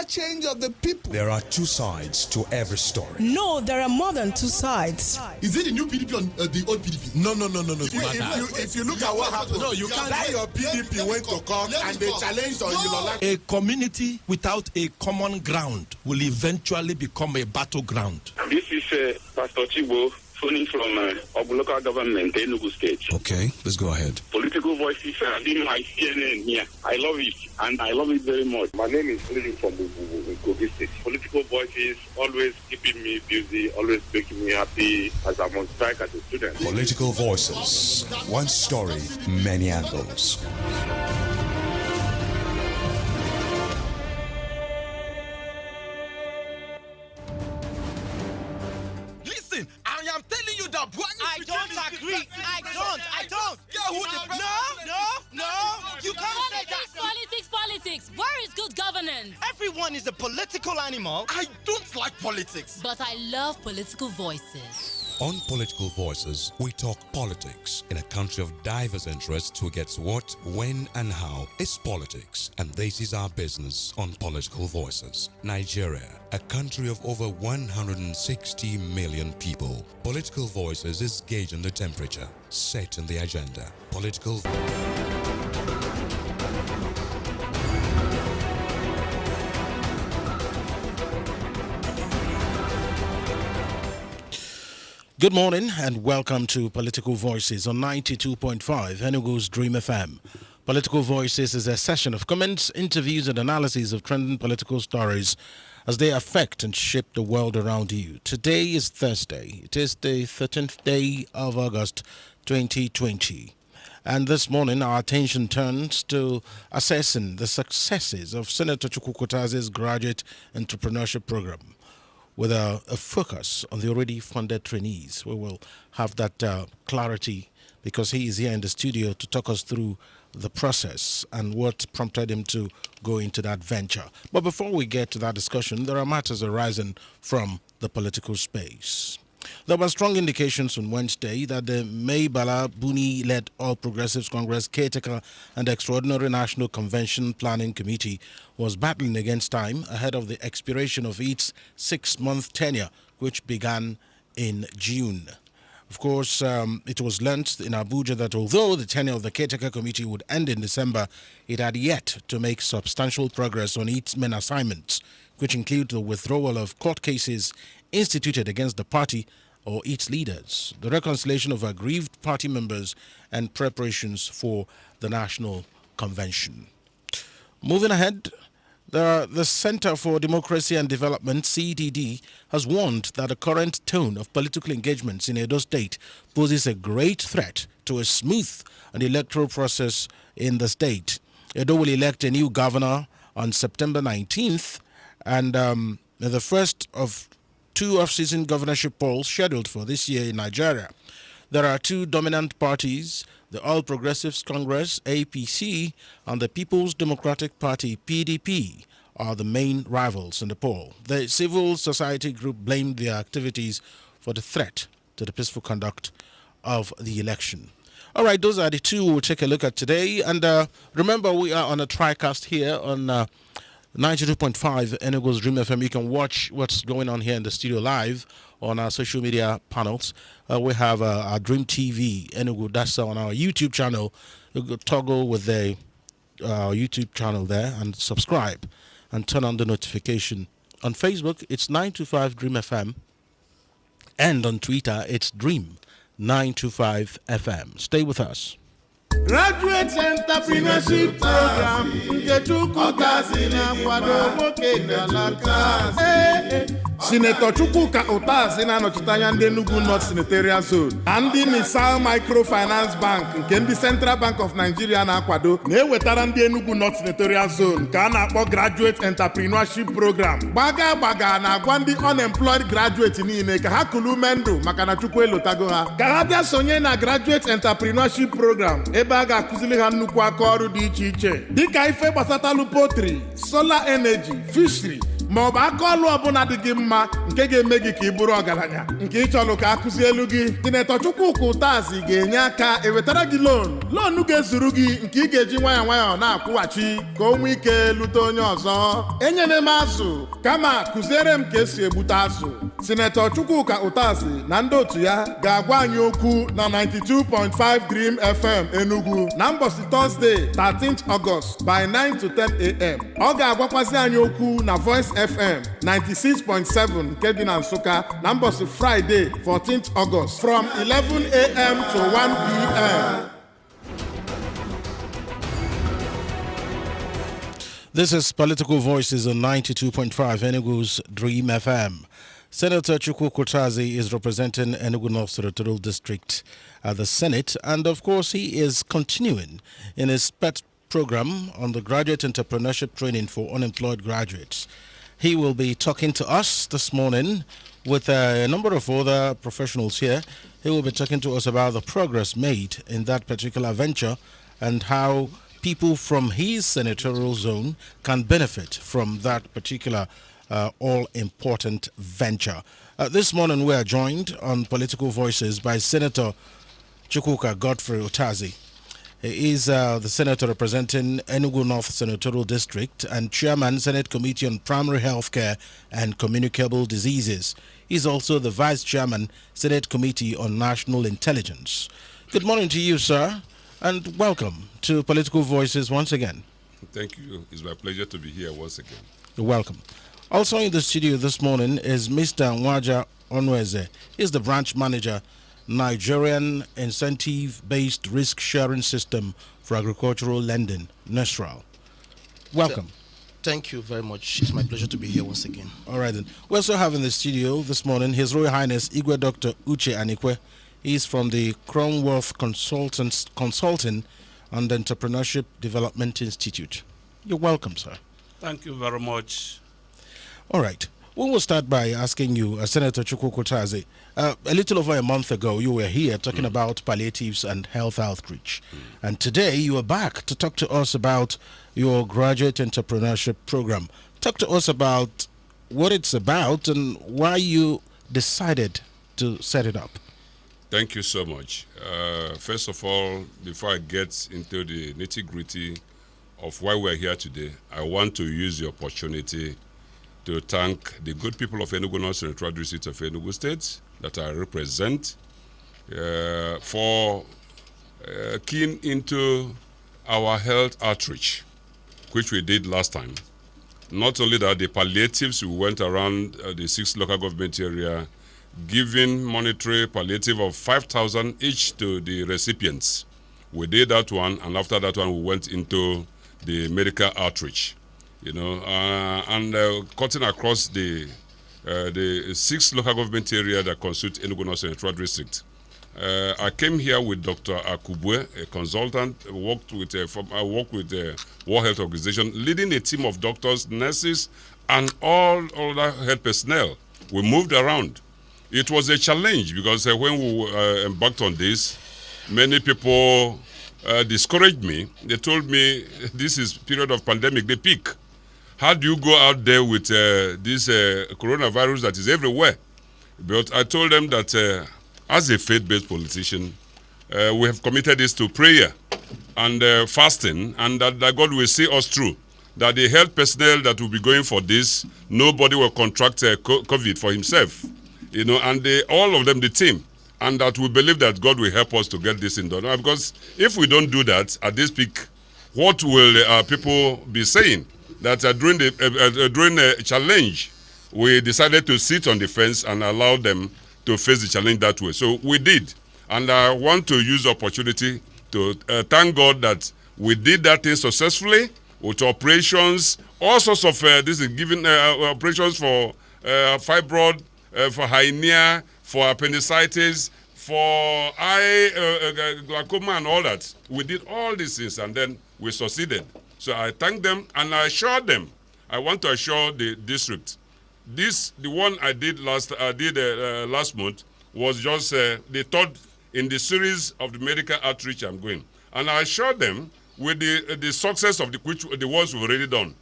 change of the people. There are two sides to every story. No, there are more than two sides. Is it the new PDP or the old PDP? No. If you look at what happened, you can't say your PDP went to court and they challenged on Yilola. A community without a common ground will eventually become a battleground. This is Pastor Chibo phoning from local government, Enugu State. Okay, let's go ahead. Political voices are being my CNN here. I love it, and I love it very much. My name is Lily from Kogi State. Political voices always keeping me busy, always making me happy as I'm on strike as a student. Political voices. One story, many angles. Listen, I am telling you that I don't agree. I don't. No. You can't say that. Politics. Where is good governance? Everyone is a political animal. I don't like politics. But I love political voices. On Political Voices, we talk politics. In a country of diverse interests, who gets what, when, and how is politics. And this is our business on Political Voices. Nigeria, a country of over 160 million people. Political Voices is gauging the temperature, setting the agenda. Political... Good morning and welcome to Political Voices on 92.5 Enugu's Dream FM. Political Voices is a session of comments, interviews and analysis of trending political stories as they affect and shape the world around you. Today is Thursday. It is the 13th day of August 2020. And this morning our attention turns to assessing the successes of Senator Chukwuka's graduate entrepreneurship program, with a focus on the already funded trainees. We will have that clarity because he is here in the studio to talk us through the process and what prompted him to go into that venture. But before we get to that discussion, there are matters arising from the political space. There were strong indications on Wednesday that the Maybala Buni-led All Progressives Congress Caretaker and Extraordinary National Convention Planning Committee was battling against time ahead of the expiration of its 6-month tenure, which began in June. Of course, it was learnt in Abuja that although the tenure of the Caretaker Committee would end in December, it had yet to make substantial progress on its main assignments, which include the withdrawal of court cases instituted against the party or its leaders, the reconciliation of aggrieved party members, and preparations for the National Convention. Moving ahead, the Center for Democracy and Development, CDD, has warned that the current tone of political engagements in Edo State poses a great threat to a smooth and electoral process in the state. Edo will elect a new governor on September 19th, and the first of two off-season governorship polls scheduled for this year in Nigeria. There are two dominant parties, the All Progressives Congress, APC, and the People's Democratic Party, PDP, are the main rivals in the poll. The civil society group blamed their activities for the threat to the peaceful conduct of the election. All right, those are the two we'll take a look at today. And remember, we are on a TriCast here on 92.5 Enugu's Dream FM. You can watch what's going on here in the studio live on our social media panels. We have our Dream TV Enugu. That's on our YouTube channel. You can toggle with the YouTube channel there and subscribe and turn on the notification. On Facebook, it's 925 Dream FM. And on Twitter, it's Dream 925 FM. Stay with us. Graduate Entrepreneurship Program Utazi na kwado nwoke galaka. Senator Chukwuka Utazi na-anọchite anya ndị Enugu North Senatorial Zone na ndị Misal Microfinance Bank nke ndị Central Bank of Nigeria na-akwado na-ewetara ndị Enugu North Senatorial Zone ka a na-akpọ Graduate Entrepreneurship Program. Gbaga na-agwa ndị unemployed graduate niile ka ha kulu mendụ maka na Chukwu elotago ha ka ha bịa sonye na Graduate Entrepreneurship Program ebe a ga-akụzili ha nnukwu aka ọrụ dị iche iche dịka ife gbasatalụ potri, solar energy, fishery, ma ọ bụ aka ọlụ ọbụla dị gị mma nke ga-eme gị ka ị bụrụ ọgaranya nke ị chọrọ ka akụzi elu gị. Sinetọ Chukwuka Utazi ga-enye aka ewetara gị loan ga-ezuru gị nke ị ga-eji nwayọọ na-akwụghachi ka o nwee ike lute onye ọzọ. Enyere m azụ kama kụziere m ka esi egbute azụ. Sinetọ Chukwuka Utazi na ndị otu ya ga-agwa anyị okwu na 92.5 Dream FM Enugu na mbọsị Thursday 13th August by 9 to 10 a.m. Ọ ga-agwakwazi anyị okwu na Voice FM 96.7 nke dị na Nsụka na mbọsị Friday 14th August from 11 a.m. to 1 p.m. This is Political Voices on 92.5 Enugu's Dream FM. Senator Chukwuka Utazi is representing Enugu North Senatorial District at the Senate, and of course he is continuing in his PET program on the graduate entrepreneurship training for unemployed graduates. He will be talking to us this morning with a number of other professionals here. He will be talking to us about the progress made in that particular venture and how people from his senatorial zone can benefit from that particular all-important venture. This morning we are joined on Political Voices by Senator Chukwuka Godfrey Utazi. He is the senator representing Enugu North Senatorial District and Chairman Senate Committee on Primary Healthcare and Communicable Diseases. He is also the Vice Chairman Senate Committee on National Intelligence. Good morning to you, sir, and welcome to Political Voices once again. Thank you. It's my pleasure to be here once again. You're welcome. Also in the studio this morning is Mr. Nwaja Onweze. He's the branch manager, Nigerian Incentive-Based Risk-Sharing System for Agricultural Lending, NESRAL. Welcome. Thank you very much. It's my pleasure to be here once again. All right, then. We also have in the studio this morning His Royal Highness Igwe Dr. Uche Anikwe. He's from the Cromworth Consulting and Entrepreneurship Development Institute. You're welcome, sir. Thank you very much. All right. We will start by asking you, Senator Chukwuka Utazi, a little over a month ago, you were here talking about palliatives and health outreach. And today you are back to talk to us about your graduate entrepreneurship program. Talk to us about what it's about and why you decided to set it up. Thank you so much. First of all, before I get into the nitty-gritty of why we're here today, I want to use the opportunity to thank the good people of Enugu North Central District of Enugu State that I represent for keying into our health outreach, which we did last time. Not only that, the palliatives, we went around the 6 local government area, giving monetary palliative of 5,000 each to the recipients. We did that one, and after that one, we went into the medical outreach. You know, and cutting across the 6 local government area that constitute Enugu North Central District. I came here with Dr. Akubwe, a consultant, I worked with the World Health Organization, leading a team of doctors, nurses, and all other health personnel. We moved around. It was a challenge because when we embarked on this, many people discouraged me. They told me this is period of pandemic, the peak. How do you go out there with this coronavirus that is everywhere? But I told them that as a faith-based politician, we have committed this to prayer and fasting, and that God will see us through. That the health personnel that will be going for this, nobody will contract COVID for himself. You know, and all of them, the team, and that we believe that God will help us to get this in done. Because if we don't do that at this peak, what will people be saying? That during the challenge, we decided to sit on the fence and allow them to face the challenge that way. So we did. And I want to use the opportunity to thank God that we did that thing successfully with operations, all sorts of, this is given operations for fibroid, for hernia, for appendicitis, for eye glaucoma and all that. We did all these things and then we succeeded. So I thank them and I assured them. I want to assure the district. The one I did last month was just the third in the series of the medical outreach I'm going. And I assured them with the success of the ones we've already done,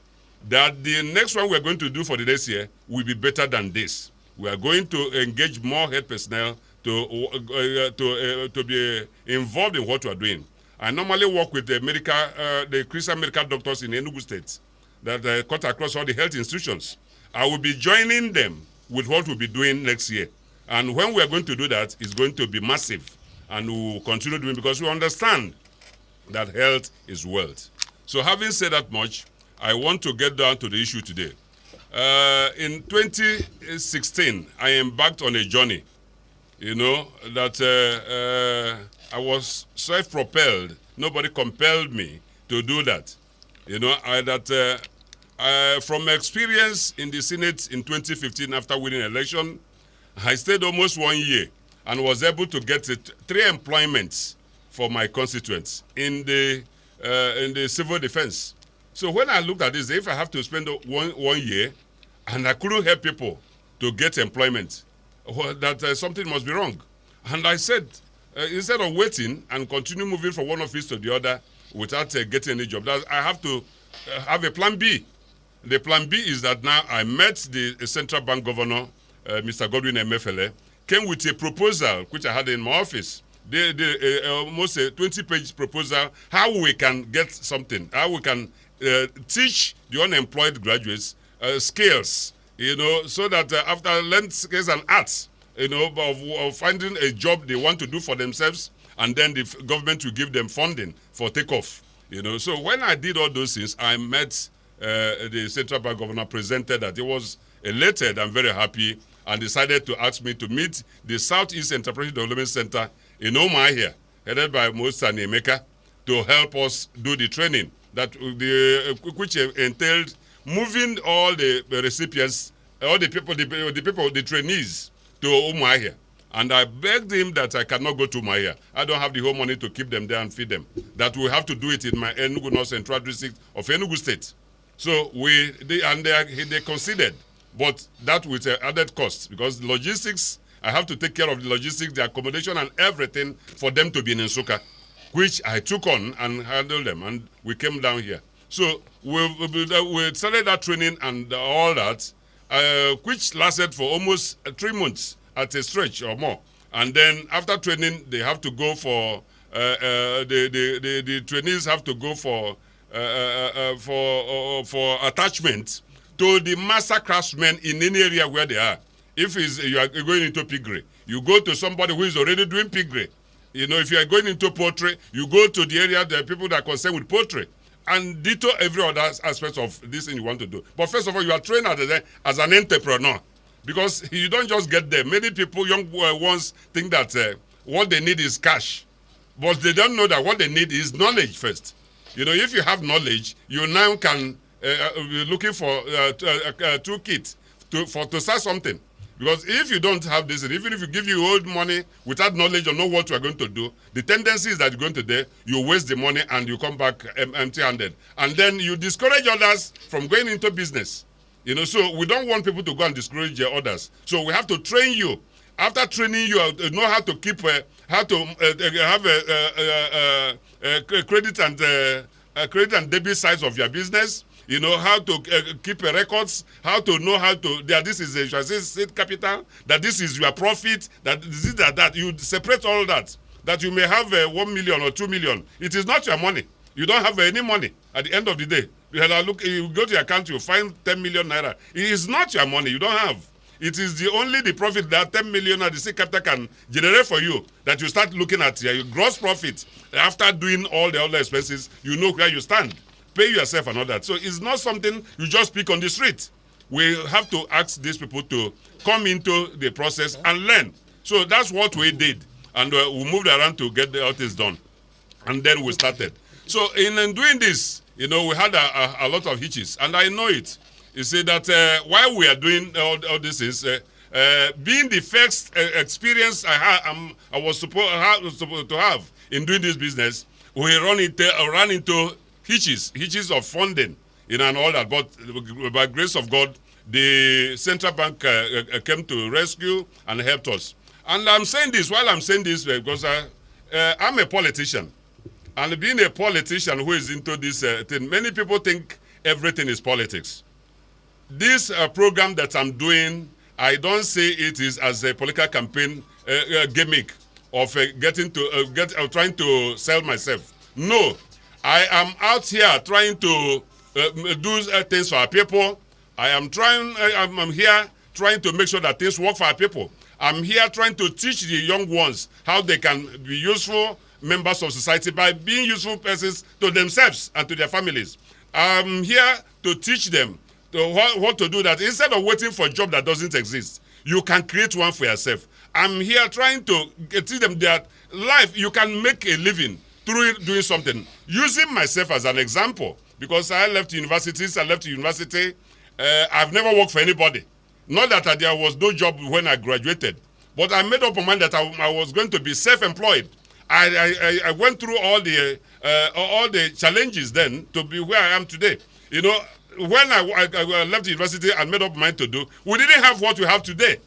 that the next one we're going to do for the next year will be better than this. We are going to engage more health personnel to be involved in what we are doing. I normally work with the Christian medical doctors in Enugu State that cut across all the health institutions. I will be joining them with what we'll be doing next year. And when we are going to do that, it's going to be massive. And we will continue doing because we understand that health is wealth. So having said that much, I want to get down to the issue today. In 2016, I embarked on a journey, that I was self-propelled. Nobody compelled me to do that. From experience in the Senate in 2015 after winning election, I stayed almost 1 year and was able to get 3 employments for my constituents in the civil defense. So when I looked at this, if I have to spend one year and I couldn't help people to get employment, that something must be wrong. And I said, instead of waiting and continue moving from one office to the other without getting any job, I have to have a plan B. The plan B is that now I met the central bank governor, Mr. Godwin Emefiele, came with a proposal which I had in my office. Almost a 20-page proposal, how we can get something, how we can teach the unemployed graduates skills, so that after learning skills and arts, of finding a job they want to do for themselves, and then the government will give them funding for takeoff. So when I did all those things, I met the central bank governor, presented that. He was elated and very happy, and decided to ask me to meet the Southeast Entrepreneurship Development Center in Omahia, headed by Mosa Nemeka, to help us do the training which entailed moving all the recipients, all the people, the trainees to Omahia. And I begged him that I cannot go to Omahia. I don't have the whole money to keep them there and feed them. That we have to do it in my Enugu North Central District of Enugu State. So they considered, but that with added cost, because the logistics, I have to take care of the logistics, the accommodation, and everything for them to be in Nsukka, which I took on and handled them, and we came down here. So we started that training and all that, which lasted for almost 3 months at a stretch or more. And then after training, they have to go for the trainees have to go for attachment to the master craftsmen in any area where they are. If you are going into piggery, you go to somebody who is already doing piggery. If you are going into poultry, you go to the area, the people that are concerned with poultry. And ditto every other aspect of this thing you want to do. But first of all, you are trained as an entrepreneur. Because you don't just get there. Many people, young ones, think that what they need is cash. But they don't know that what they need is knowledge first. If you have knowledge, you now can be looking for a toolkit to start something. Because if you don't have this, and even if you give you old money without knowledge or know what you are going to do, the tendency is that you're going to there, you waste the money and you come back empty-handed. And then you discourage others from going into business. So we don't want people to go and discourage others. So we have to train you. After training you, know how to keep, how to have a credit and debit sides of your business. How to keep records, how to know how to, that this is a state capital, that this is your profit, that this is that. You separate all that you may have 1 million or 2 million. It is not your money. You don't have any money at the end of the day. You go to your account, you find 10 million naira. It is not your money. You don't have. It is only the profit that 10 million at the state capital can generate for you that you start looking at your gross profit. After doing all the other expenses, you know where you stand. Pay yourself and all that. So it's not something you just pick on the street. We have to ask these people to come into the process and learn. So that's what we did. And we moved around to get all this done. And then we started. So in doing this, we had a lot of hitches. And I know it. You see that while we are doing all this is, being the first experience I was supposed to have in doing this business, we ran into hitches of funding, and all that. But by grace of God, the central bank came to rescue and helped us. And I'm saying this because I'm a politician. And being a politician who is into this thing, many people think everything is politics. This program that I'm doing, I don't say it is as a political campaign gimmick of trying to sell myself. No, I am out here trying to do things for our people. I'm here trying to make sure that things work for our people. I'm here trying to teach the young ones how they can be useful members of society by being useful persons to themselves and to their families. I'm here to teach them what to do, that instead of waiting for a job that doesn't exist, you can create one for yourself. I'm here trying to teach them that life, you can make a living through doing something. Using myself as an example, because I left university, I've never worked for anybody. Not that there was no job when I graduated, but I made up my mind that I was going to be self-employed. I went through all the challenges then to be where I am today. You know, when I left university and made up my mind to do, we didn't have what we have today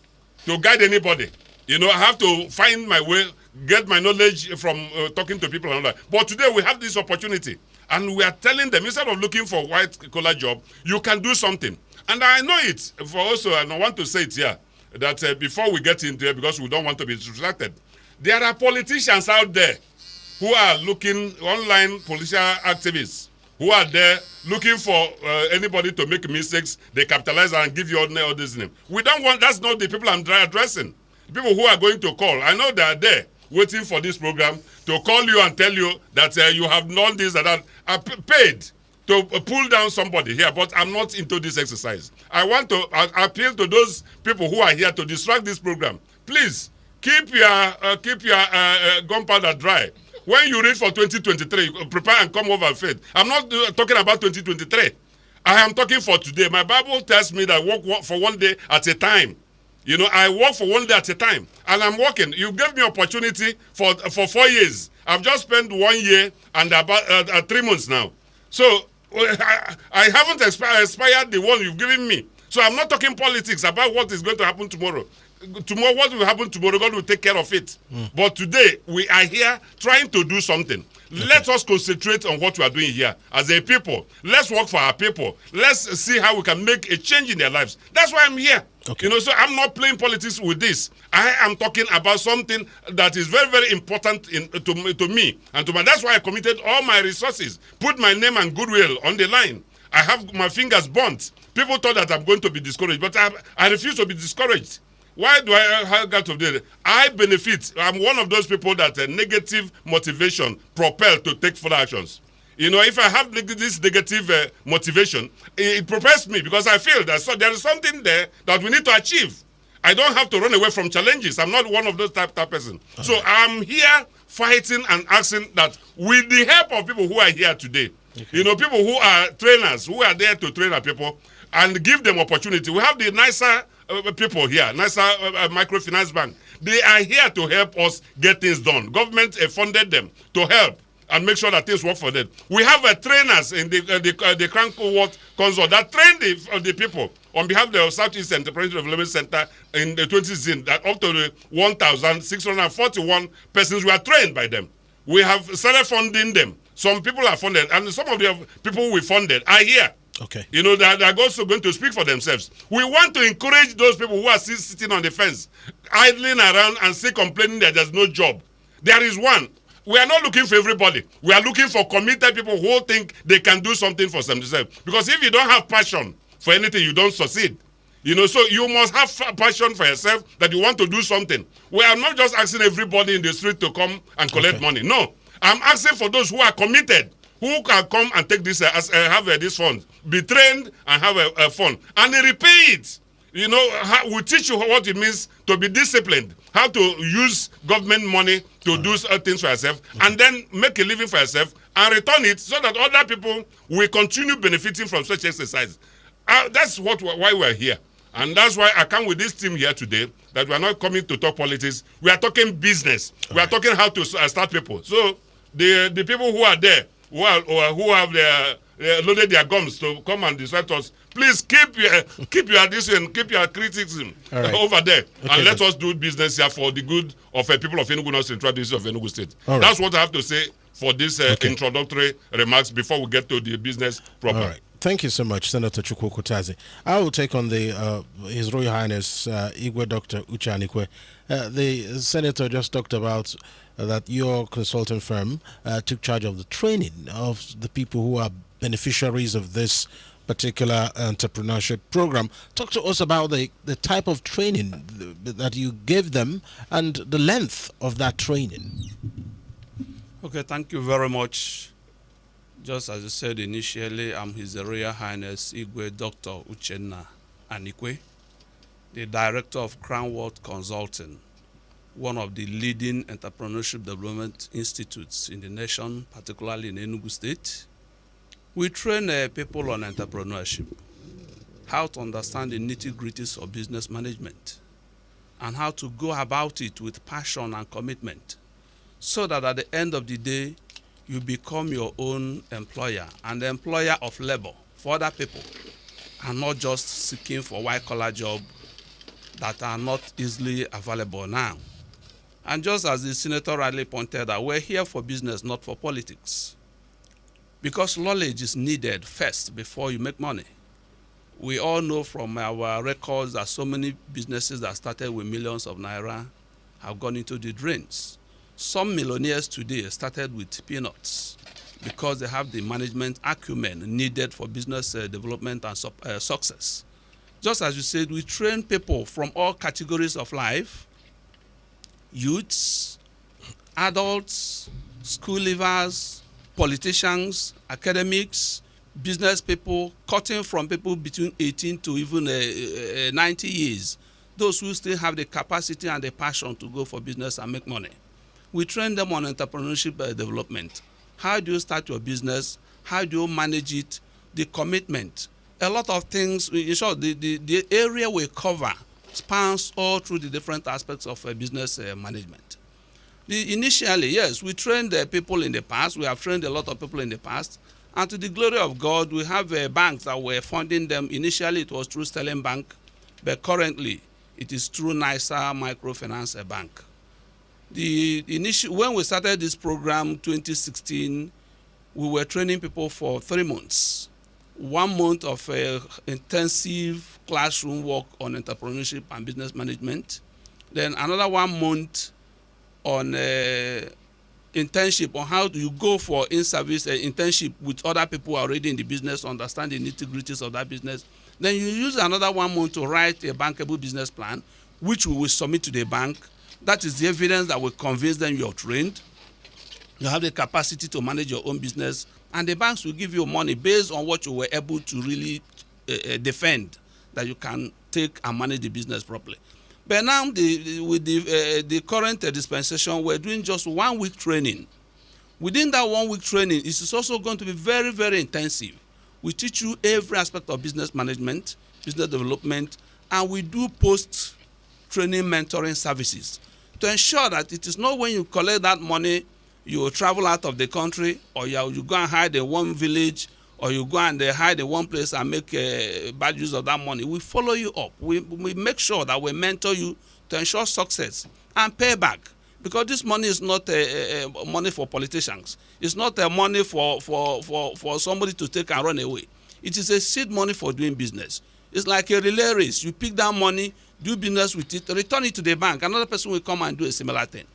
to guide anybody. You know, I have to find my way, get my knowledge from talking to people and all that. But today we have this opportunity, and we are telling them, instead of looking for a white-collar job, you can do something. And I know it for also, and I want to say it here, that before we get into it, because we don't want to be distracted, there are politicians out there who are looking, online political activists, who are there looking for anybody to make mistakes. They capitalize and give you all this name. We don't want, that's not the people I'm addressing. The people who are going to call, I know they are there waiting for this program to call you and tell you that you have done this and that, are paid to pull down somebody here, but I'm not into this exercise. I want to appeal to those people who are here to distract this program. Please, keep your gunpowder dry. When you read for 2023, prepare and come over faith. I'm not talking about 2023. I am talking for today. My Bible tells me that work for one day at a time. You know, I work for one day at a time, and I'm working. You gave me opportunity for 4 years. I've just spent 1 year and about 3 months now. So I haven't expired the one you've given me. So I'm not talking politics about what is going to happen tomorrow. Tomorrow, what will happen tomorrow, God will take care of it. But today, we are here trying to do something. Okay. Let us concentrate on what we are doing here as a people. Let's work for our people. Let's see how we can make a change in their lives. That's why I'm here. Okay. You know, so I'm not playing politics with this. I am talking about something that is very, very important to me and to my. That's why I committed all my resources, put my name and goodwill on the line. I have my fingers burnt. People thought that I'm going to be discouraged, but I refuse to be discouraged. Why do I have got to do it? I benefit. I'm one of those people that negative motivation propel to take further actions. You know, if I have this negative motivation, it propels me because I feel that there is something there that we need to achieve. I don't have to run away from challenges. I'm not one of those type person. Okay. So I'm here fighting and asking that with the help of people who are here today, okay, you know, people who are trainers, who are there to train our people and give them opportunity. We have the nicer people here, nicer microfinance bank. They are here to help us get things done. Government funded them to help and make sure that things work for them. We have trainers in the Crown Cohort Consult that train the people on behalf of the Southeast Entrepreneurship Development Center in the 20th that up to 1,641 persons were trained by them. We have started funding them. Some people are funded, and some of the people we funded are here. Okay. You know, they're also going to speak for themselves. We want to encourage those people who are still sitting on the fence, idling around and still complaining that there's no job. There is one. We are not looking for everybody. We are looking for committed people who think they can do something for themselves. Because if you don't have passion for anything, you don't succeed. You know, so you must have passion for yourself that you want to do something. We are not just asking everybody in the street to come and collect money. No. I'm asking for those who are committed, who can come and take this, have this fund, be trained and have a fund, and they repay it. You know, we teach you what it means to be disciplined, how to use government money to do things for yourself, and then make a living for yourself and return it so that other people will continue benefiting from such exercise. That's why we're here. And that's why I come with this team here today, that we are not coming to talk politics. We are talking business. We are talking how to start people. So the people who are there, who have loaded their gums to come and disrupt us, please keep your addition, keep your criticism over there, and let us do business here for the good of people of Enugu, not Central District of Enugu State. That's what I have to say for this introductory remarks before we get to the business proper. All right. Thank you so much, Senator Chukwuka Utazi. I will take on the His Royal Highness Igwe Dr. Uche Anikwe. The Senator just talked about that your consulting firm took charge of the training of the people who are beneficiaries of this particular entrepreneurship program. Talk to us about the type of training that you gave them and the length of that training. Okay, thank you very much. Just as you said initially, I'm His Royal Highness Igwe Dr. Uchenna Anikwe, the Director of Crown World Consulting, one of the leading entrepreneurship development institutes in the nation, particularly in Enugu State. We train people on entrepreneurship, how to understand the nitty-gritties of business management, and how to go about it with passion and commitment, so that at the end of the day, you become your own employer and the employer of labor for other people, and not just seeking for white-collar jobs that are not easily available now. And just as the Senator rightly pointed out, we're here for business, not for politics. Because knowledge is needed first before you make money. We all know from our records that so many businesses that started with millions of naira have gone into the drains. Some millionaires today started with peanuts because they have the management acumen needed for business development and success. Just as you said, we train people from all categories of life: youths, adults, school leavers, politicians, academics, business people, cutting from people between 18 to even 90 years, those who still have the capacity and the passion to go for business and make money. We train them on entrepreneurship development. How do you start your business? How do you manage it? The commitment. A lot of things. In short, the area we cover spans all through the different aspects of business management. Initially, yes, we trained people in the past. We have trained a lot of people in the past. And to the glory of God, we have banks that were funding them. Initially, it was through Sterling Bank, but currently, it is through NISA Microfinance Bank. When we started this program, 2016, we were training people for 3 months. 1 month of intensive classroom work on entrepreneurship and business management. Then another 1 month on internship, on how do you go for in-service internship with other people already in the business, understand the nitty-gritties of that business. Then you use another 1 month to write a bankable business plan, which we will submit to the bank. That is the evidence that will convince them you're trained. You have the capacity to manage your own business, and the banks will give you money based on what you were able to really defend, that you can take and manage the business properly. But now, with the current dispensation, we're doing just 1 week training. Within that 1 week training, it is also going to be very, very intensive. We teach you every aspect of business management, business development, and we do post-training mentoring services to ensure that it is not when you collect that money, you travel out of the country, or you go and hide in one village, or you go and hide in one place and make bad use of that money. We follow you up. We make sure that we mentor you to ensure success and pay back. Because this money is not money for politicians. It's not money for somebody to take and run away. It is a seed money for doing business. It's like a relay race. You pick that money, do business with it, return it to the bank. Another person will come and do a similar thing.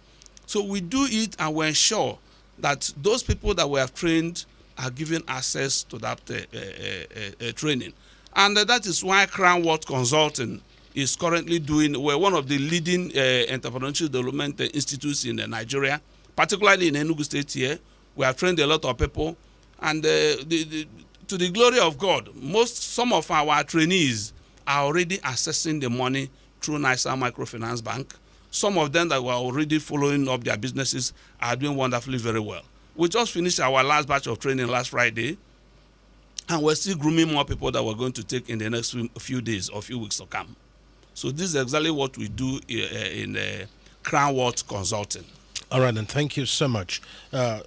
So we do it, and we ensure that those people that we have trained are given access to that training. And that is why Crown World Consulting is currently we're one of the leading entrepreneurship development institutes in Nigeria, particularly in Enugu State here. We have trained a lot of people, and to the glory of God, some of our trainees are already accessing the money through NISA Microfinance Bank. Some of them that were already following up their businesses are doing wonderfully very well. We just finished our last batch of training last Friday, and we're still grooming more people that we're going to take in the next few days or few weeks to come. So this is exactly what we do in Crown World Consulting. All right, and thank you so much,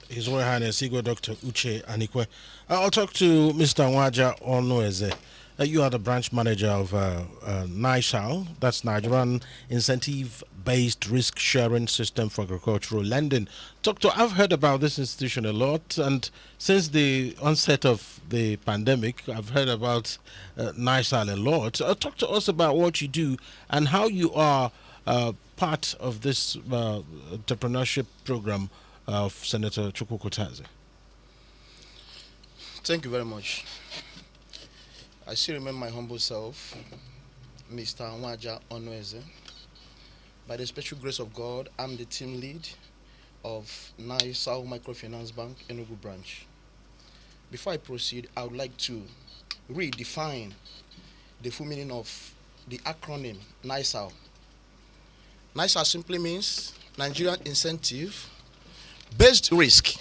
His Royal Highness Igwe Dr. Uche Anikwe. I'll talk to Mr. Nwaja Onueze. You are the branch manager of NISAL, that's Nigerian Incentive-Based Risk Sharing System for Agricultural Lending. Doctor, I've heard about this institution a lot, and since the onset of the pandemic, I've heard about NISAL a lot. Talk to us about what you do and how you are part of this entrepreneurship program of Senator Chukwuka Utazi. Thank you very much. I still remember my humble self, Mr. Anwaja Onweze. By the special grace of God, I'm the team lead of NISAL Microfinance Bank, Enugu branch. Before I proceed, I would like to redefine the full meaning of the acronym NISAL. NISAL simply means Nigerian Incentive Based Risk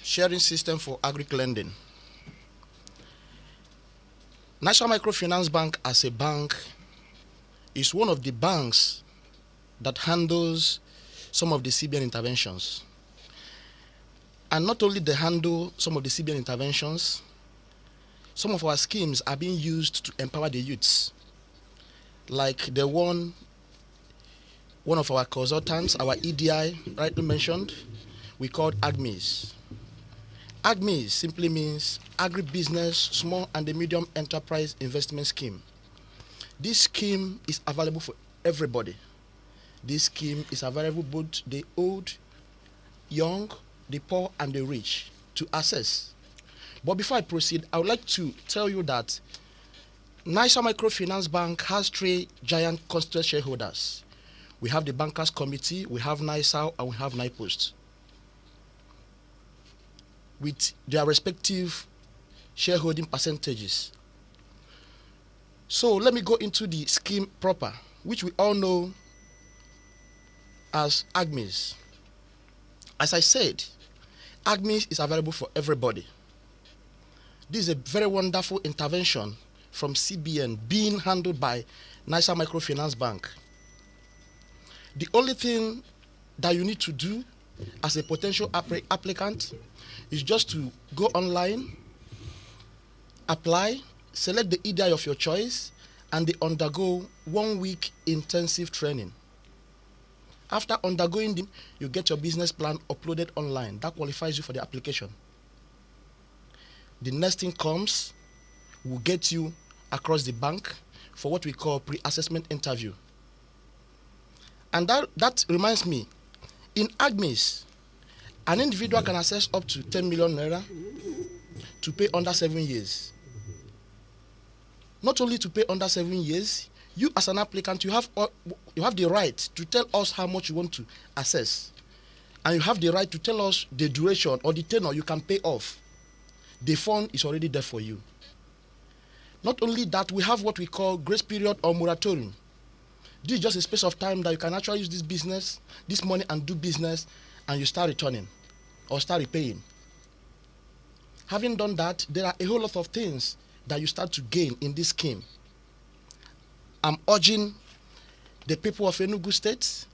Sharing System for Agric Lending. National Microfinance Bank as a bank is one of the banks that handles some of the CBN interventions. And not only they handle some of the CBN interventions, some of our schemes are being used to empower the youths. Like the one of our consultants, our EDI, rightly mentioned, we called AGMIS. AGMIS simply means Agribusiness Small and the Medium Enterprise Investment Scheme. This scheme is available for everybody. This scheme is available both the old, young, the poor, and the rich to access. But before I proceed, I would like to tell you that NISAL Microfinance Bank has 3 giant constituent shareholders. We have the Bankers Committee, we have NISAL, and we have NIPOST, with their respective shareholding percentages. So let me go into the scheme proper, which we all know as AGMIS. As I said, AGMIS is available for everybody. This is a very wonderful intervention from CBN being handled by NISAL Microfinance Bank. The only thing that you need to do as a potential applicant is just to go online, apply, select the EDI of your choice, and they undergo 1 week intensive training. After undergoing them, you get your business plan uploaded online. That qualifies you for the application. The next thing comes, we'll get you across the bank for what we call pre-assessment interview. And that reminds me, in AGMIS, an individual can access up to 10 million naira to pay under 7 years. Not only to pay under 7 years, you as an applicant, you have the right to tell us how much you want to access. And you have the right to tell us the duration or the tenor you can pay off. The fund is already there for you. Not only that, we have what we call grace period or moratorium. This is just a space of time that you can actually use this money and do business, and you start returning or start repaying. Having done that, there are a whole lot of things that you start to gain in this scheme. I'm urging the people of Enugu State,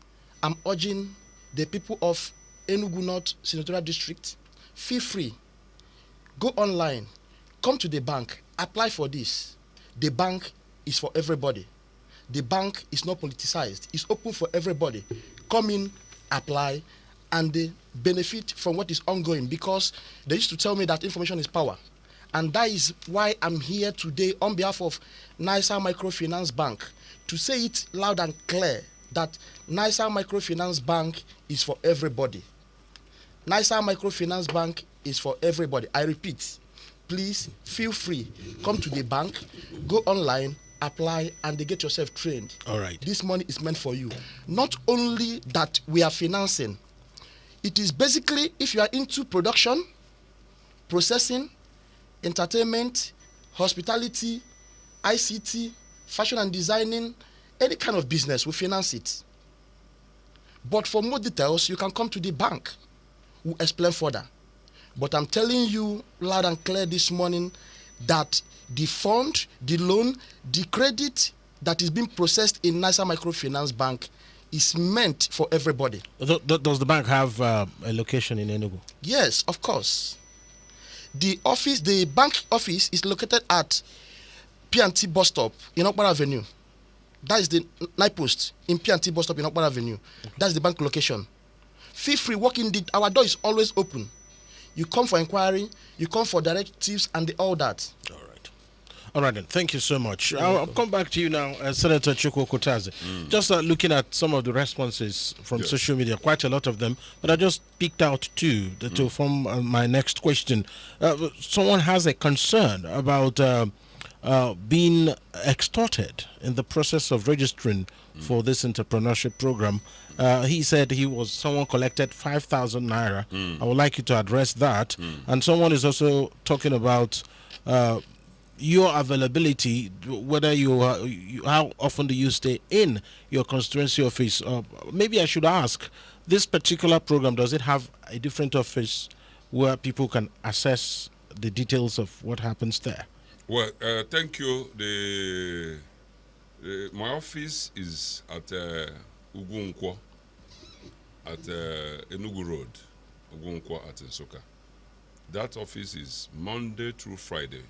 I'm urging the people of Enugu North Senatorial District, feel free, go online, come to the bank, apply for this. The bank is for everybody. The bank is not politicized. It's open for everybody. Come in, apply, and they benefit from what is ongoing, because they used to tell me that information is power. And that is why I'm here today on behalf of NISAL Microfinance Bank to say it loud and clear that NISAL Microfinance Bank is for everybody. NISAL Microfinance Bank is for everybody. I repeat, please feel free. Come to the bank, go online, apply, and they get yourself trained. All right. This money is meant for you. Not only that we are financing, it is basically if you are into production, processing, entertainment, hospitality, ICT, fashion and designing, any kind of business, we finance it. But for more details, you can come to the bank. We'll explain further. But I'm telling you loud and clear this morning that the fund, the loan, the credit that is being processed in NISAL Microfinance Bank is meant for everybody. Does the bank have a location in Enugu? Yes, of course. The bank office is located at P&T bus stop in Okpara Avenue. That is the night post in P&T bus stop in Okpara Avenue. That's the bank location. Feel free, walk in. Our door is always open. You come for inquiry, you come for directives and all that. All right, then. Thank you so much. I'll come back to you now, Senator Chukwuka Utazi. Just looking at some of the responses from social media, quite a lot of them, but I just picked out two to form my next question. Someone has a concern about being extorted in the process of registering for this entrepreneurship program. He said someone collected 5,000 naira. I would like you to address that. And someone is also talking about your availability, whether how often do you stay in your constituency office? Maybe I should ask, this particular program, does it have a different office where people can assess the details of what happens there? Well, thank you. My office is at Ugunkwo, at Enugu Road, Ugunkwo at Nsukka. That office is Monday through Friday.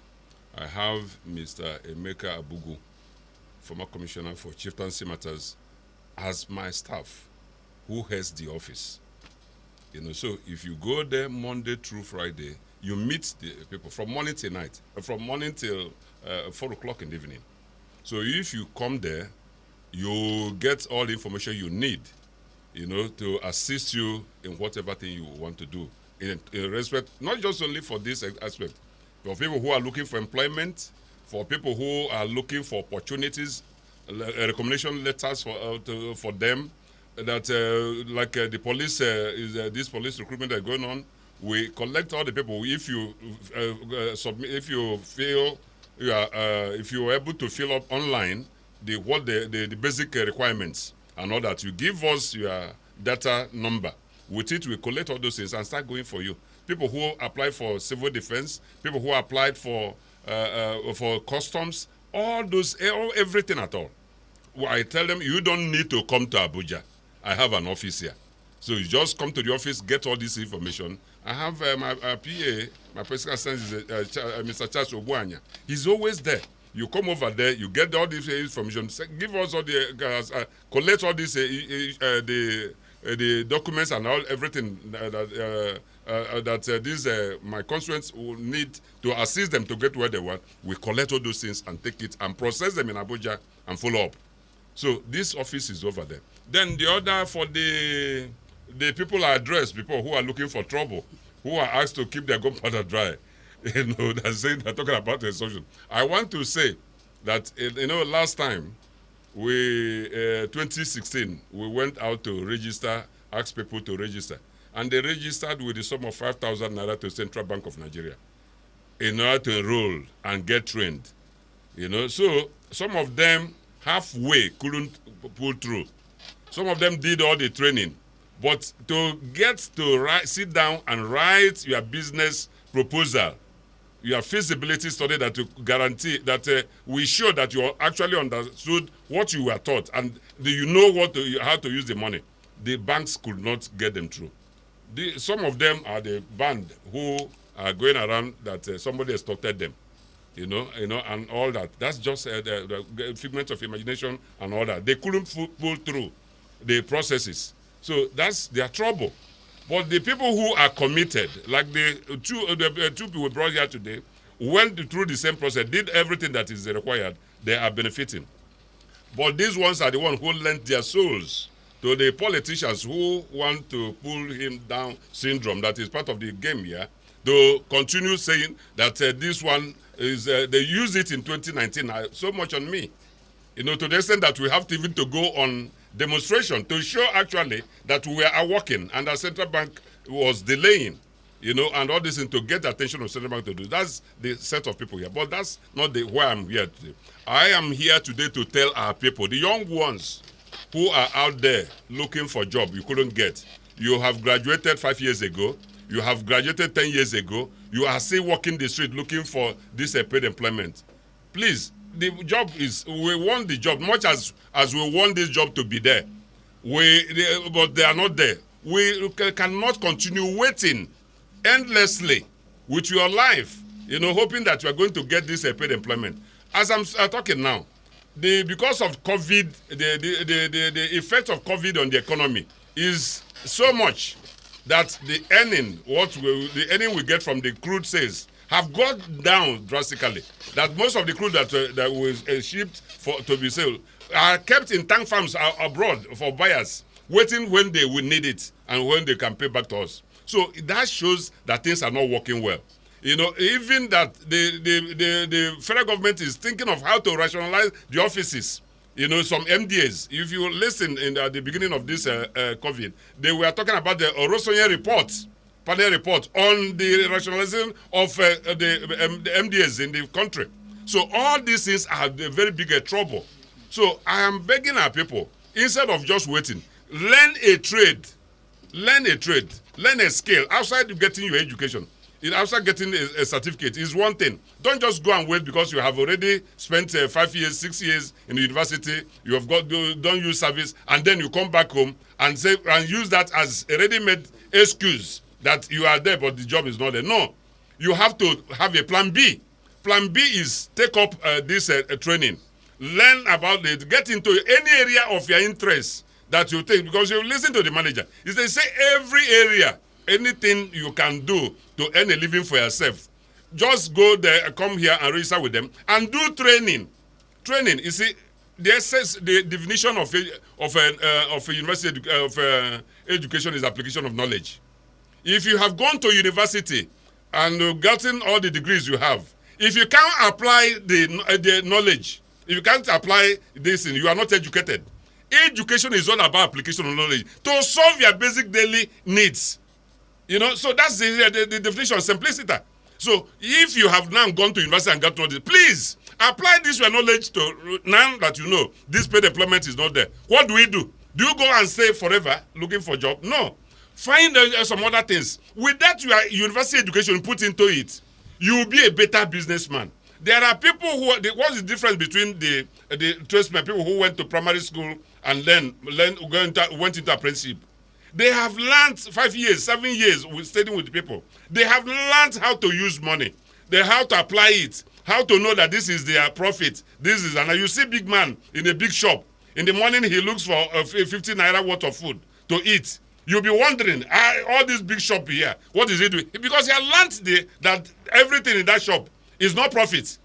I have Mr. Emeka Abugu, former commissioner for chieftaincy matters, as my staff, who heads the office. So if you go there Monday through Friday, you meet the people from morning till night, from morning till 4 o'clock in the evening. So if you come there, you get all the information you need, to assist you in whatever thing you want to do. In respect, not just only for this aspect, for people who are looking for employment, for people who are looking for opportunities, recommendation letters for them, that like the police, this police recruitment that's going on, we collect all the people. If you submit, if you feel you are, if you are able to fill up online the basic requirements and all that, you give us your data number. With it, we collect all those things and start going for you. People who apply for civil defense, people who applied for customs, all those, everything at all. Well, I tell them, you don't need to come to Abuja. I have an office here. So you just come to the office, get all this information. I have my PA, my personal assistant is Mr. Charles Obuanya. He's always there. You come over there, you get all this information, give us all the, collect all this, the documents and all everything that these my constituents will need to assist them to get where they want. We collect all those things and take it and process them in Abuja and follow up. So this office is over there. Then the other for the people are addressed, people who are looking for trouble, who are asked to keep their gunpowder dry. They're talking about the solution. I want to say that last time 2016, we went out to register, ask people to register, and they registered with the sum of 5,000 naira to Central Bank of Nigeria in order to enroll and get trained. So some of them halfway couldn't pull through. Some of them did all the training, but to get to sit down and write your business proposal, your feasibility study that to guarantee that we show that you actually understood what you were taught and you know how to use the money. The banks could not get them through. Some of them are the band who are going around that somebody extorted them, and all that. That's just the figment of imagination and all that. They couldn't pull through the processes. So that's their trouble. But the people who are committed, like the two people we brought here today, went through the same process, did everything that is required, they are benefiting. But these ones are the ones who lent their souls to the politicians who want to pull him down syndrome, that is part of the game here, to continue saying that this one is, they use it in 2019, so much on me. To the extent that we have to even to go on demonstration to show actually that we are working and the central bank was delaying, and all this to get the attention of central bank to do. That's the set of people here. But that's not why I'm here today. I am here today to tell our people, the young ones who are out there looking for a job you couldn't get. You have graduated 5 years ago. You have graduated 10 years ago. You are still walking the street looking for this paid employment. Please, the job is, we want the job, much as we want this job to be there. But they are not there. We cannot continue waiting endlessly with your life, hoping that you are going to get this paid employment. as I'm talking now, because of COVID, the effect of COVID on the economy is so much that the earning we get from the crude sales have gone down drastically. That most of the crude that was shipped to be sold are kept in tank farms abroad for buyers, waiting when they will need it and when they can pay back to us. So that shows that things are not working well. Even that the federal government is thinking of how to rationalize the offices. Some MDAs, if you listen at the beginning of this COVID, they were talking about the Orosonye panel report on the rationalization of the MDAs in the country. So all these things are a very big trouble. So I am begging our people, instead of just waiting, learn a trade, learn a skill outside of getting your education. Outside getting a certificate is one thing. Don't just go and wait because you have already spent 5 years, 6 years in the university. You have done your service, and then you come back home and use that as a ready-made excuse that you are there, but the job is not there. No, you have to have a plan B. Plan B is take up this training, learn about it, get into any area of your interest that you take, because you listen to the manager. If they say every area, anything you can do to earn a living for yourself, just go there, come here and register with them and do training. Training, you see, the definition of a university education is application of knowledge. If you have gone to university and gotten all the degrees you have, if you can't apply the knowledge, if you can't apply this, you are not educated. Education is all about application of knowledge to solve your basic daily needs. So that's the definition of simplicity. So if you have now gone to university and got knowledge, please apply this your knowledge to now that you know this paid employment is not there. What do? Do you go and stay forever looking for a job? No. Find some other things. With that your university education put into it, you will be a better businessman. There are people what's the difference between the tradesmen, people who went to primary school and then went into apprenticeship? They have learned 5 years, 7 years with studying with people. They have learned how to use money. They how to apply it, how to know that this is their profit. And you see big man in a big shop. In the morning he looks for 50 naira worth of food to eat. You'll be wondering, all this big shop here, what is he doing? Because he has learned that everything in that shop is not profit.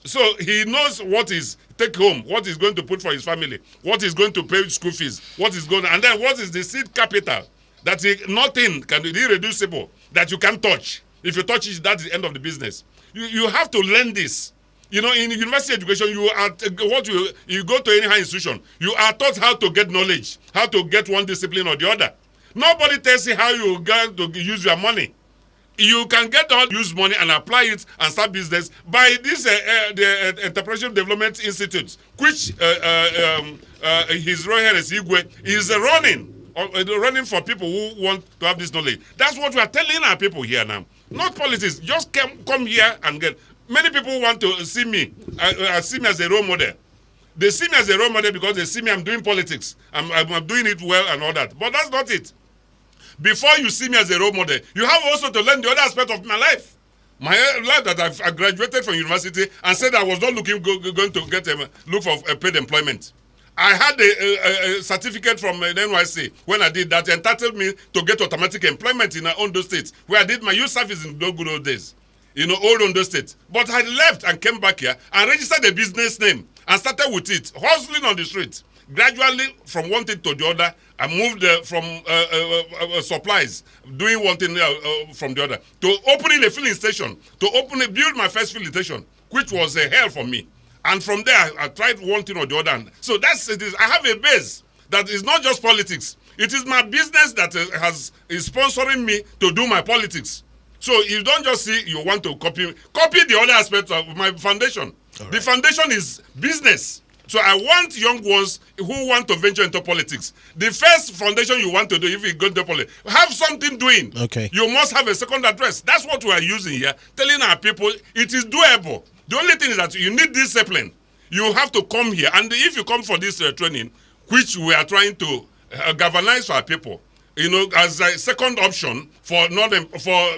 So he knows what is take home, what he's going to put for his family, what he's going to pay school fees, and then what is the seed capital that nothing can be irreducible that you can touch. If you touch it, that's the end of the business. You have to learn this. In university education, you go to any higher institution, you are taught how to get knowledge, how to get one discipline or the other. Nobody tells you how you going to use your money. You can get all use money and apply it and start business by this the Entrepreneurship Development Institute, which His Royal Highness Igwe is running for people who want to have this knowledge. That's what we are telling our people here now. Not politics. Just come here and get. Many people want to see me. See me as a role model. They see me as a role model because they see me. I'm doing politics. I'm doing it well and all that. But that's not it. Before you see me as a role model, you have also to learn the other aspect of my life. My life that I graduated from university and said I was not going to look for a paid employment. I had a certificate from the NYC when I did that, entitled me to get automatic employment in Ondo State, where I did my youth service in those good old days, old Ondo State. But I left and came back here and registered a business name and started with it, hustling on the street. Gradually, from one thing to the other, I moved from supplies, doing one thing from the other, to opening a filling station, to build my first filling station, which was a hell for me. And from there, I tried one thing or the other. So that's it. I have a base that is not just politics. It is my business that is sponsoring me to do my politics. So you don't just see you want to copy the other aspects of my foundation. Right. The foundation is business. So I want young ones who want to venture into politics. The first foundation you want to do, if you go into politics, have something doing. Okay. You must have a second address. That's what we are using here, telling our people it is doable. The only thing is that you need discipline. You have to come here. And if you come for this training, which we are trying to galvanize for our people, as a second option for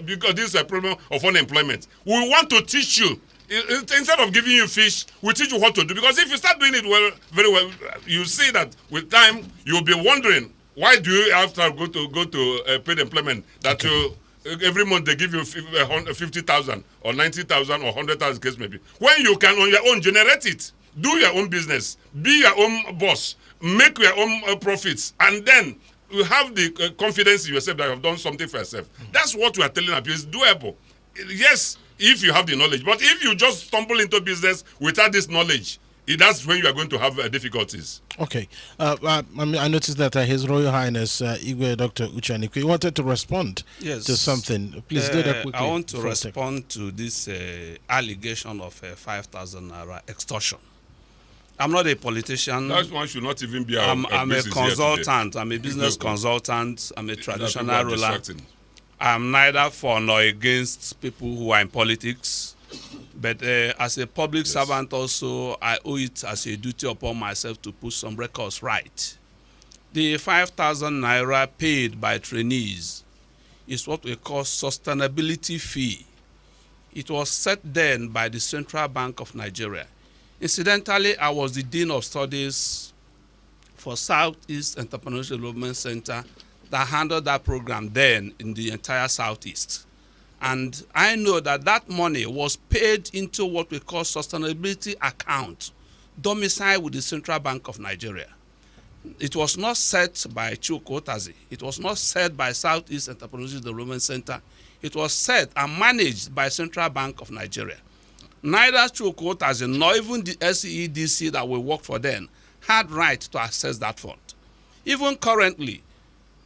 because this is a problem of unemployment, we want to teach you Instead of giving you fish, we teach you what to do. Because if you start doing it well, very well, you see that with time you'll be wondering why do you have to go to paid employment that you every month they give you 50,000 or 90,000 or 100,000 case maybe. When you can on your own generate it, do your own business, be your own boss, make your own profits, and then you have the confidence in yourself that you have done something for yourself. That's what we are telling you. It's doable. Yes, if you have the knowledge. But if you just stumble into business without this knowledge, that's when you are going to have difficulties. Okay. I noticed that His Royal Highness Igwe Dr. Uchanikwe wanted to respond to something. Please do that quickly. I want to respond to this allegation of 5,000 naira extortion. I'm not a politician. That one should not even be I'm a consultant. I'm a business consultant. I'm a traditional ruler. I'm neither for nor against people who are in politics. But as a public servant also, I owe it as a duty upon myself to put some records right. The 5,000 naira paid by trainees is what we call sustainability fee. It was set then by the Central Bank of Nigeria. Incidentally, I was the Dean of Studies for Southeast Entrepreneurship Development Center that handled that program then in the entire Southeast. And I know that that money was paid into what we call sustainability account, domiciled with the Central Bank of Nigeria. It was not set by Chukwuka Utazi. It was not set by Southeast Entrepreneurship Development Center. It was set and managed by Central Bank of Nigeria. Neither Chukwuka Utazi nor even the SEEDC that we worked for then had right to access that fund. Even currently,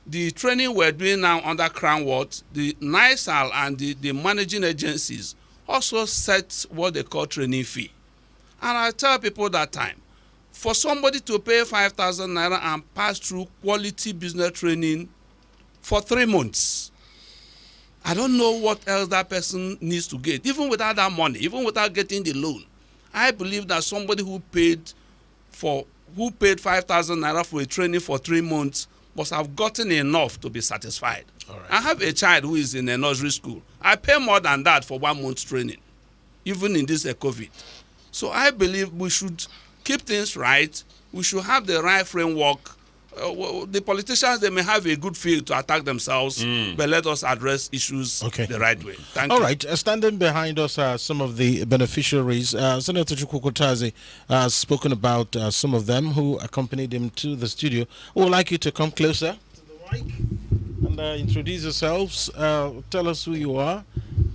the training we're doing now under Crown Watch, the NISAL and the managing agencies also set what they call training fee. And I tell people that time, for somebody to pay 5,000 naira and pass through quality business training for 3 months, I don't know what else that person needs to get, even without that money, even without getting the loan. I believe that somebody who paid 5,000 naira for a training for 3 months must have gotten enough to be satisfied. All right. I have a child who is in a nursery school. I pay more than that for 1 month's training, even in this COVID. So I believe we should keep things right. We should have the right framework. The politicians, they may have a good field to attack themselves, but let us address issues the right way. Thank you. All right. Standing behind us are some of the beneficiaries. Senator Chukwuka Utazi has spoken about some of them who accompanied him to the studio. I would like you to come closer to the mic and introduce yourselves. Tell us who you are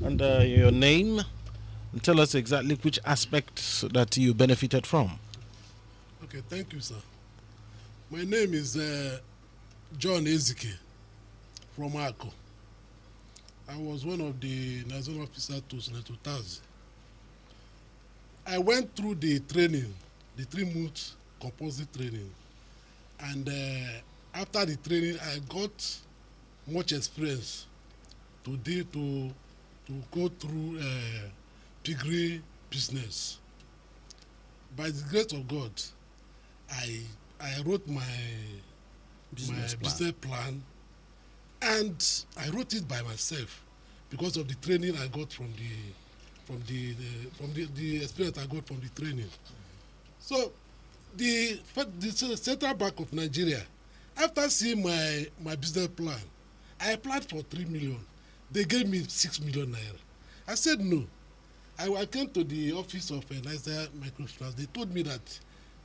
and your name, and tell us exactly which aspects that you benefited from. Okay, thank you, sir. My name is John Ezike from Ako. I was one of the national officers to Senator Utazi. I went through the training, the 3-month composite training, and after the training, I got much experience to go through piggery business. By the grace of God, I wrote my business plan, and I wrote it by myself because of the training I got from the experience I got from the training. So the Central Bank of Nigeria, after seeing my business plan, I applied for 3 million. They gave me 6 million naira. I said no. I came to the office of Nigeria Microfinance. They told me that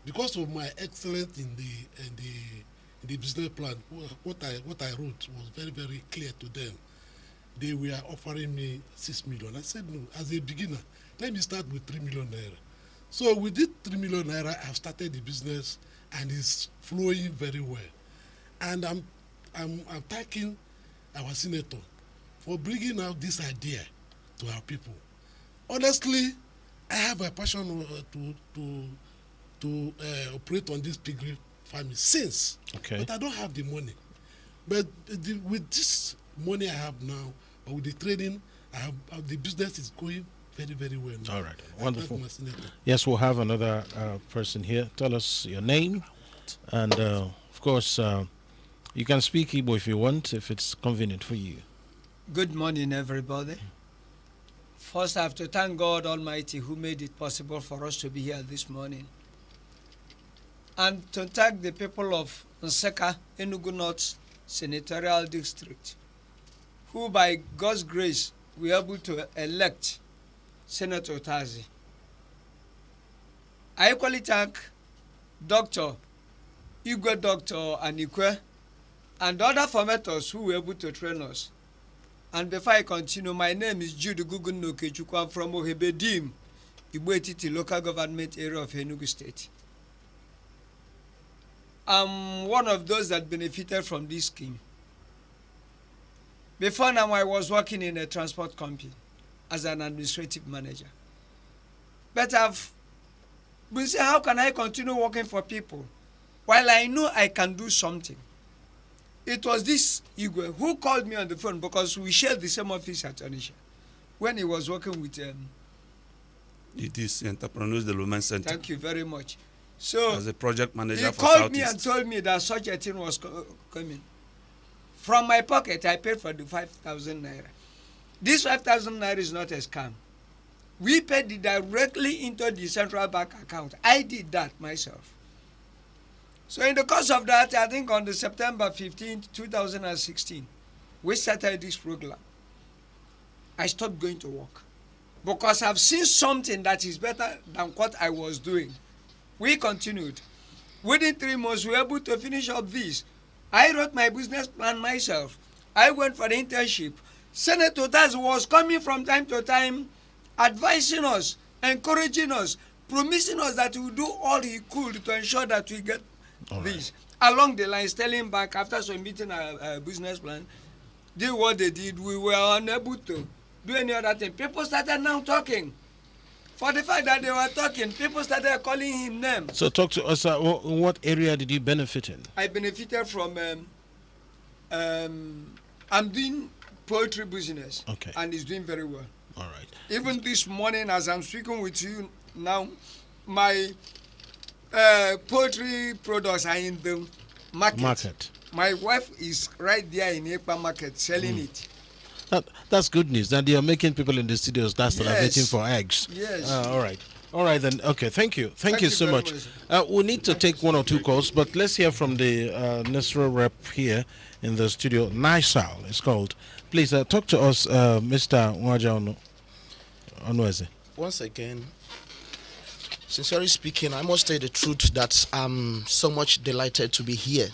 because of my excellence in the business plan, what I wrote was very, very clear to them. They were offering me 6 million. I said no. As a beginner, let me start with 3 million naira. So with this 3 million naira, I've started the business, and it's flowing very well. And I'm thanking our senator for bringing out this idea to our people. Honestly, I have a passion to operate on this piggery farming since, but I don't have the money. But with this money I have now, but with the trading, the business is going very, very well now. All right, wonderful. Yes, we'll have another person here. Tell us your name, and of course, you can speak Igbo if you want, if it's convenient for you. Good morning, everybody. First, I have to thank God Almighty who made it possible for us to be here this morning. And to thank the people of Nseka, Enugu North Senatorial District, who by God's grace were able to elect Senator Utazi. I equally thank Dr. Igwe Dr. Anikwe and other formators who were able to train us. And before I continue, my name is Jude Gugunno Chukwuka. I'm from Ohebedim, Igbo local government area of Enugu State. I'm one of those that benefited from this scheme. Before now, I was working in a transport company as an administrative manager. But I've been saying, how can I continue working for people while I know I can do something? It was this Igwe who called me on the phone because we shared the same office at Onisha when he was working with it is Entrepreneurship Development Center. Thank you very much. So as a project manager he for called Southeast. me and told me that such a thing was coming. From my pocket, I paid for the 5,000 naira. This 5,000 naira is not a scam. We paid it directly into the central bank account. I did that myself. So in the course of that, I think on the September 15th, 2016, we started this program. I stopped going to work because I've seen something that is better than what I was doing. We continued. Within 3 months, we were able to finish up this. I wrote my business plan myself. I went for the internship. Senator Utazi was coming from time to time, advising us, encouraging us, promising us that he would do all he could to ensure that we get this. Along the lines, telling back after submitting our business plan, did what they did, we were unable to do any other thing. People started now talking. For the fact that they were talking, people started calling him names. So talk to us, what area did you benefit in? I benefited from, I'm doing poetry business. Okay. And it's doing very well. All right. Even this morning, as I'm speaking with you now, my poetry products are in the market. My wife is right there in Ekpa market selling it. That's good news. That you're making people in the studios that are waiting for eggs. Yes. All right. All right then. Okay. Thank you. Thank you so much. We need to take 1 or 2 calls, but let's hear from the national rep here in the studio. Nisal it's called. Please talk to us, Mr. Nwaja Onweze. Once again, sincerely speaking, I must say the truth that I'm so much delighted to be here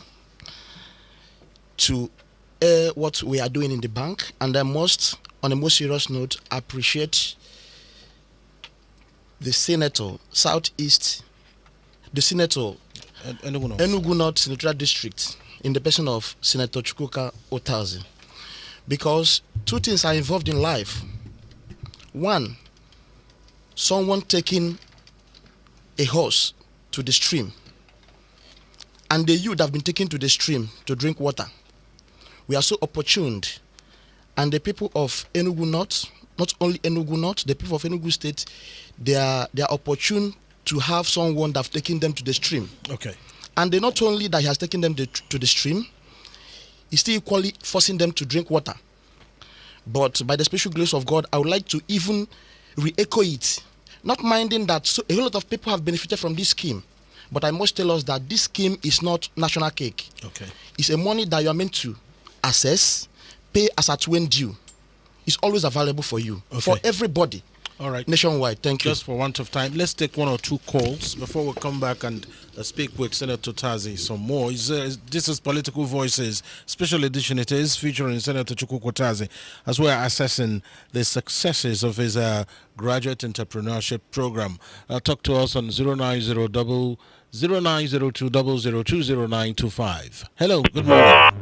to air what we are doing in the bank, and I must, on a more serious note, appreciate the Senator Southeast, the Senator Enugu North Senatorial District, in the person of Senator Chukwuka Utazi, because 2 things are involved in life. 1, someone taking a horse to the stream, and the youth have been taken to the stream to drink water. We are so opportuned, and the people of Enugu North, not only Enugu North, the people of Enugu State, they are opportune to have someone that have taken them to the stream. Okay. And they not only that he has taken them to the stream, he's still equally forcing them to drink water. But by the special grace of God, I would like to even re-echo it, not minding that a whole lot of people have benefited from this scheme. But I must tell us that this scheme is not national cake. Okay. It's a money that you are meant to assess, pay as at when due. It's always available for you, for everybody. All right. Nationwide. Thank you. Just for want of time, let's take 1 or 2 calls before we come back and speak with Senator Utazi some more. This is Political Voices, special edition it is, featuring Senator Chukwuka Utazi, as we are assessing the successes of his graduate entrepreneurship program. Talk to us on 0902 00925. Hello, good morning.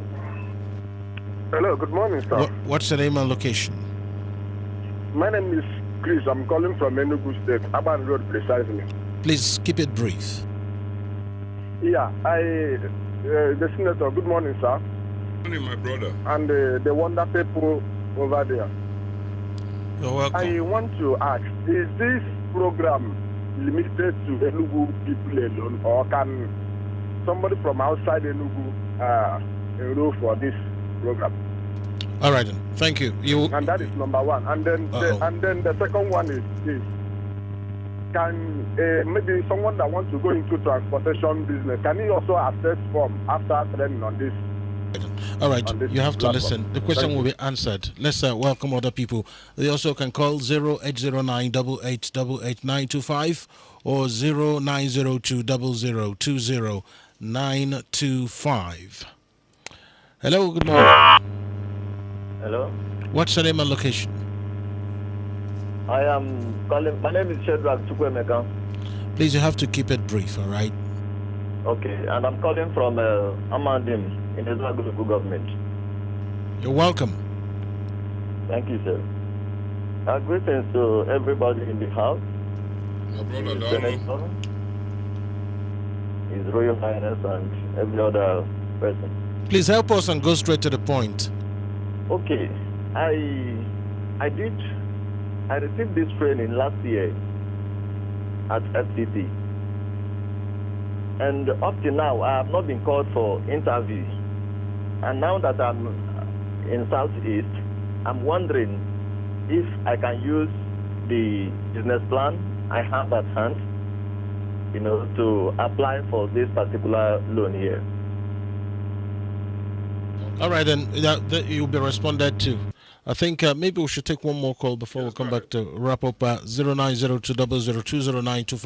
Hello, good morning, sir. What's the name and location? My name is Chris. I'm calling from Enugu State, Aban Road, precisely. Please keep it brief. Yeah, the Senator, good morning, sir. Good morning, my brother. And the wonder people over there. You're welcome. I want to ask, is this program limited to Enugu people alone, or can somebody from outside Enugu enroll for this program? All right, then. Thank you. And that is number one. And then the second one is can maybe someone that wants to go into transportation business, can he also access form after training on this? All right, you have to listen. The question will be answered. Let's welcome other people. They also can call 0809 8888 or 0902 0020 925. Hello, good morning. Hello. What's your name and location? I am calling. My name is Chukwuka. Please, you have to keep it brief, all right? Okay, and I'm calling from Amandim in the local government. You're welcome. Thank you, sir. Greetings to everybody in the house. My brother, Senator, His Royal Highness, and every other person. Please help us and go straight to the point. Okay, I received this training last year at FCT, and up to now I have not been called for interview. And now that I'm in Southeast, I'm wondering if I can use the business plan I have at hand, to apply for this particular loan here. All right, then you'll be responded to. I think maybe we should take one more call before we come back to wrap up. 0902 0020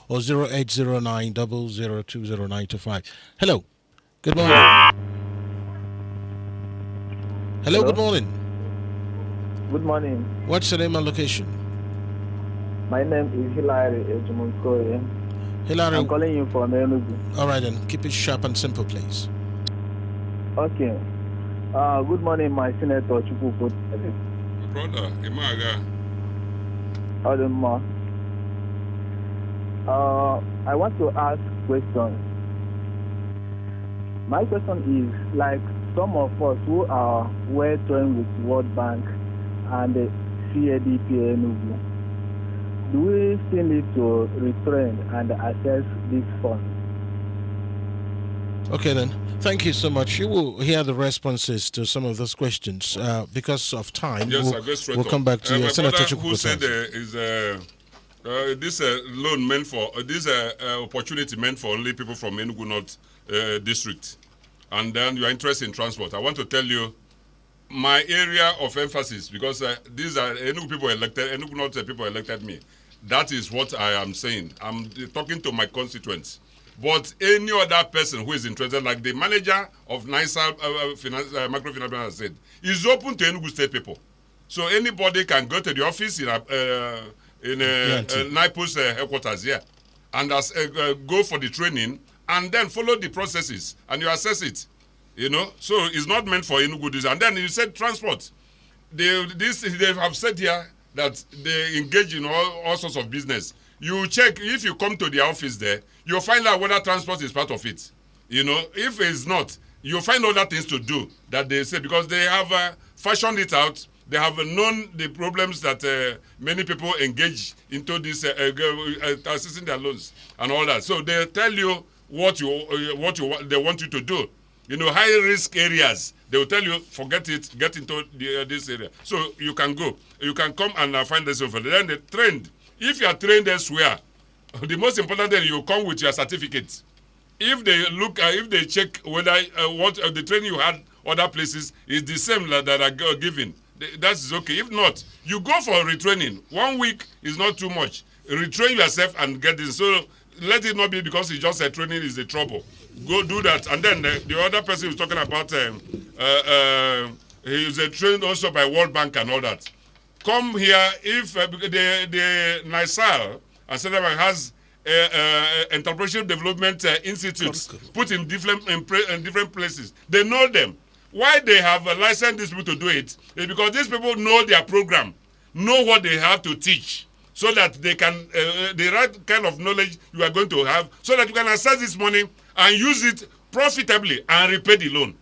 or 0809 0020 Hello. Good morning. Hello, good morning. Good morning. What's your name and location? My name is Hilary Ejumunkoye. Hilary. I'm calling you from Enugu. All right, then. Keep it sharp and simple, please. Okay. Good morning, my Senator Chukwuka. Brother, Imaga. I want to ask questions. My question is, like some of us who are well trained with World Bank and the CADP Enugu, do we still need to retrain and access these funds? Okay, then. Thank you so much. You will hear the responses to some of those questions. Because of time, Yes, I'll go straight we'll come back to you. my Senator brother who said Chukwuka. this loan meant for this opportunity meant for only people from Enugu North district, and then you are interested in transport. I want to tell you my area of emphasis, because these are Enugu people elected, Enugu North people elected me. That is what I am saying. I'm talking to my constituents. But any other person who is interested, like the manager of NISA Microfinance said, is open to Enugu State people. So anybody can go to the office in NIPO's headquarters here and go for the training and then follow the processes and you assess it. So it's not meant for Enugu. And then you said transport. They have said here that they engage in all sorts of business. You check, if you come to the office there, you'll find out whether transport is part of it. If it's not, you'll find other things to do that they say, because they have fashioned it out. They have known the problems that many people engage into this assessing their loans and all that. So they tell you what they want you to do. High risk areas, they will tell you, forget it, get into this area. So you can go. You can come and find this over. Then the trend. If you are trained elsewhere, the most important thing, you come with your certificate. If they look, if they check whether what the training you had other places is the same that are given, that is okay. If not, you go for retraining. 1 week is not too much. Retrain yourself and get this. So let it not be because it's just a training is the trouble. Go do that. And then the other person who's talking about, he is trained also by World Bank and all that. Come here if the NISAL and Central Bank has Entrepreneurship Development Institutes put in different places. They know them. Why they have licensed these people to do it is because these people know their program, know what they have to teach, so that they can the right kind of knowledge you are going to have, so that you can access this money and use it profitably and repay the loan.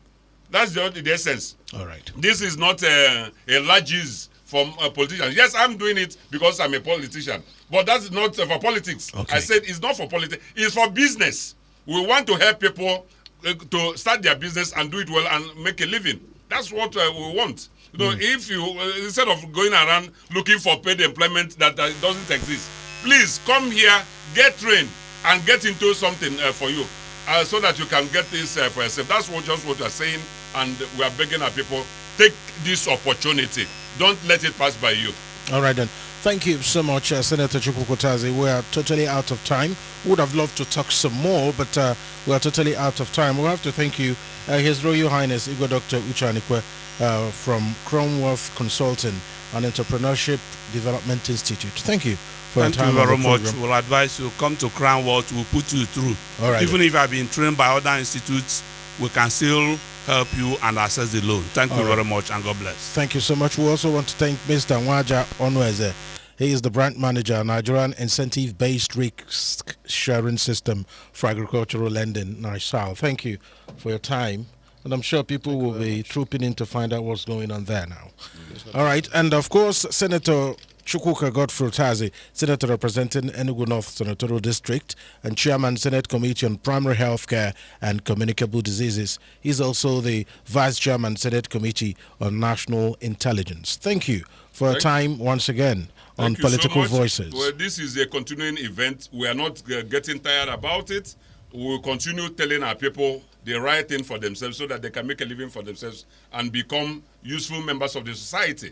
That's the essence. All right. This is not a largesse from a politician. Yes, I'm doing it because I'm a politician, but that's not for politics. Okay. I said it's not for politics. It's for business. We want to help people to start their business and do it well and make a living. That's what we want. You know, if you instead of going around looking for paid employment that doesn't exist, please come here, get trained, and get into something for you, so that you can get this for yourself. That's just what we are saying, and we are begging our people, take this opportunity. Don't let it pass by you. All right then. Thank you so much, Senator Chukwuka Utazi. We are totally out of time. Would have loved to talk some more, but we are totally out of time. We'll have to thank you, His Royal Highness Igwe Dr. Uchanikwe from Cromworth Consulting and Entrepreneurship Development Institute. Thank you for your time. Thank you very much. We'll advise you, come to Cromworth, we'll put you through. All right. Even if you have been trained by other institutes, we can still help you and access the loan. Thank you very much, and God bless. Thank you so much. We also want to thank Mr. Nwaja Onweze. He is the brand manager, Nigerian Incentive-Based Risk Sharing System for Agricultural Lending, NISAL. Thank you for your time. And I'm sure people will be trooping in to find out what's going on there now. All right. And, of course, Senator Chukwuka Godfrey Utazi, Senator representing Enugu North Senatorial District and Chairman Senate Committee on Primary Healthcare and Communicable Diseases. He's also the Vice Chairman Senate Committee on National Intelligence. Thank you for your time once again on Political Voices. Well, this is a continuing event. We are not getting tired about it. We will continue telling our people the right thing for themselves so that they can make a living for themselves and become useful members of the society.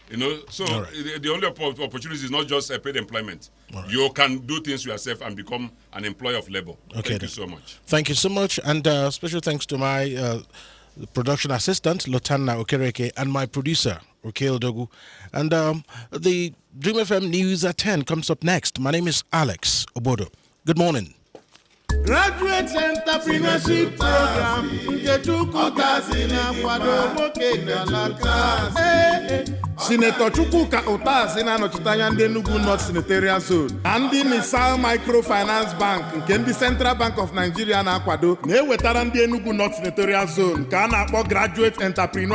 You know, so the only opportunity is not just a paid employment. You can do things yourself and become an employee of labor. Thank you so much. Thank you so much. And special thanks to my production assistant, Lotana Okereke, and my producer, Raquel Dogu. And the Dream FM News at 10 comes up next. My name is Alex Obodo. Good morning. Graduate Entrepreneurship Program nke Chukwuka na-akwado nwoke galaka. Senator Chukwuka Utazi na-anọchite anya ndị Enugu North Senatorial Zone na ndị Misal Microfinance Bank nke ndị Central Bank of Nigeria na-akwado na-ewetara ndị Enugu North Senatorial Zone nke a na-akpọ Graduate Entrepreneurship